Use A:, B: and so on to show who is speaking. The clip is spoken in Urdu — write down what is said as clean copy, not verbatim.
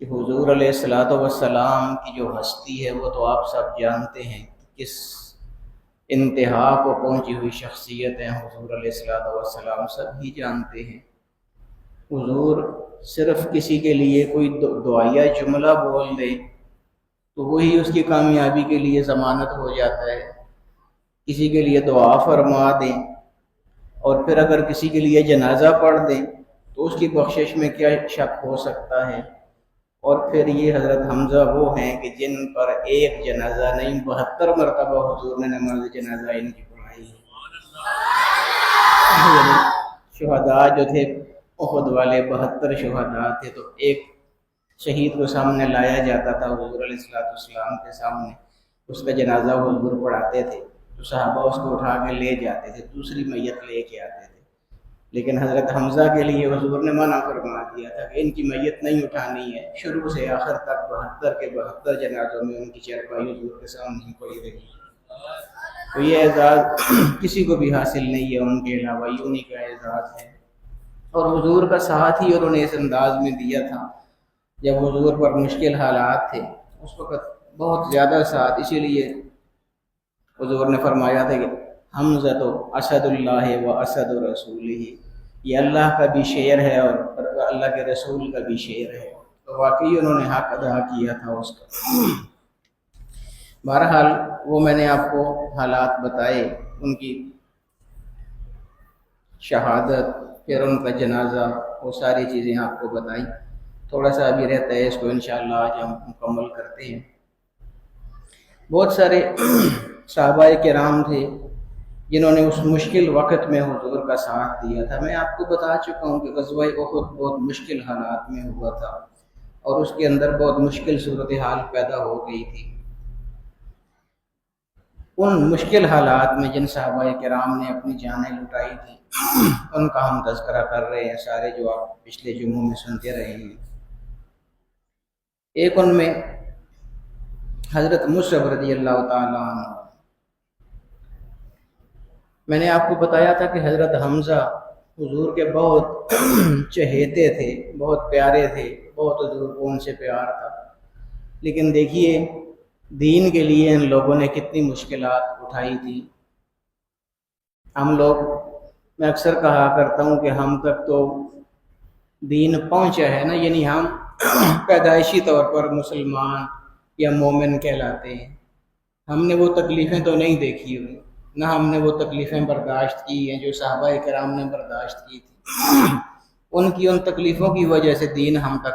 A: کہ حضور علیہ الصلوۃ والسلام کی جو ہستی ہے وہ تو آپ سب جانتے ہیں کہ کس انتہا کو پہنچی ہوئی شخصیت ہیں حضور علیہ الصلوۃ والسلام، سب ہی جانتے ہیں۔ حضور صرف کسی کے لیے کوئی دعائیہ جملہ بول دے تو وہی اس کی کامیابی کے لیے ضمانت ہو جاتا ہے، کسی کے لیے دعا فرما دیں اور پھر اگر کسی کے لیے جنازہ پڑھ دیں تو اس کی بخشش میں کیا شک ہو سکتا ہے۔ اور پھر یہ حضرت حمزہ وہ ہیں کہ جن پر ایک جنازہ نہیں 72 مرتبہ حضور نے نماز جنازہ ان کی پڑھائی ہے۔ شہداء جو تھے احد والے 72 شہداء تھے، تو ایک شہید کو سامنے لایا جاتا تھا حضور علیہ السلام کے سامنے، اس کا جنازہ حضور پڑھاتے تھے تو صحابہ اس کو اٹھا کے لے جاتے تھے، دوسری میت لے کے آتے تھے، لیکن حضرت حمزہ کے لیے حضور نے منع فرما دیا تھا کہ ان کی میت نہیں اٹھانی ہے۔ شروع سے آخر تک 72 کے 72 جنازوں میں ان کی چارپائی حضور کے سامنے ہی پڑی رہی۔ تو یہ اعزاز کسی کو بھی حاصل نہیں ہے ان کے علاوہ، یہ انہی کا اعزاز ہے۔ اور حضور کا ساتھ ہی انہوں نے اس انداز میں دیا تھا جب حضور پر مشکل حالات تھے، اس وقت بہت زیادہ ساتھ، اسی لیے حضور نے فرمایا تھا کہ حمزہ تو اسد اللہ و اسد رسولہ، یہ اللہ کا بھی شعر ہے اور اللہ کے رسول کا بھی شعر ہے، تو واقعی انہوں نے حق ادا کیا تھا اس کا۔ بہرحال وہ میں نے آپ کو حالات بتائے، ان کی شہادت، پھر ان کا جنازہ، وہ ساری چیزیں آپ کو بتائیں۔ تھوڑا سا ابھی رہتا ہے، اس کو انشاءاللہ آج ہم مکمل کرتے ہیں۔ بہت سارے صحابہ کرام تھے جنہوں نے اس مشکل وقت میں حضور کا ساتھ دیا تھا۔ میں آپ کو بتا چکا ہوں کہ غزوہ احد بہت مشکل حالات میں ہوا تھا اور اس کے اندر بہت مشکل صورتحال پیدا ہو گئی تھی۔ ان مشکل حالات میں جن صحابہ کرام نے اپنی جانیں لٹائی تھیں ان کا ہم تذکرہ کر رہے ہیں، سارے جو آپ پچھلے جمعوں میں سنتے رہے ہیں۔ ایک ان میں حضرت مصعب رضی اللہ تعالیٰ عنہ، میں نے آپ کو بتایا تھا کہ حضرت حمزہ حضور کے بہت چہیتے تھے، بہت پیارے تھے، بہت حضور کو ان سے پیار تھا، لیکن دیکھیے دین کے لیے ان لوگوں نے کتنی مشکلات اٹھائی تھی۔ ہم لوگ، میں اکثر کہا کرتا ہوں کہ ہم تک تو دین پہنچا ہے نا، یعنی ہم پیدائشی طور پر مسلمان یا مومن کہلاتے ہیں، ہم نے وہ تکلیفیں تو نہیں دیکھی ہوئی، نہ ہم نے وہ تکلیفیں برداشت کی ہیں جو صحابہ کرام نے برداشت کی تھی۔ ان کی ان تکلیفوں کی وجہ سے دین ہم تک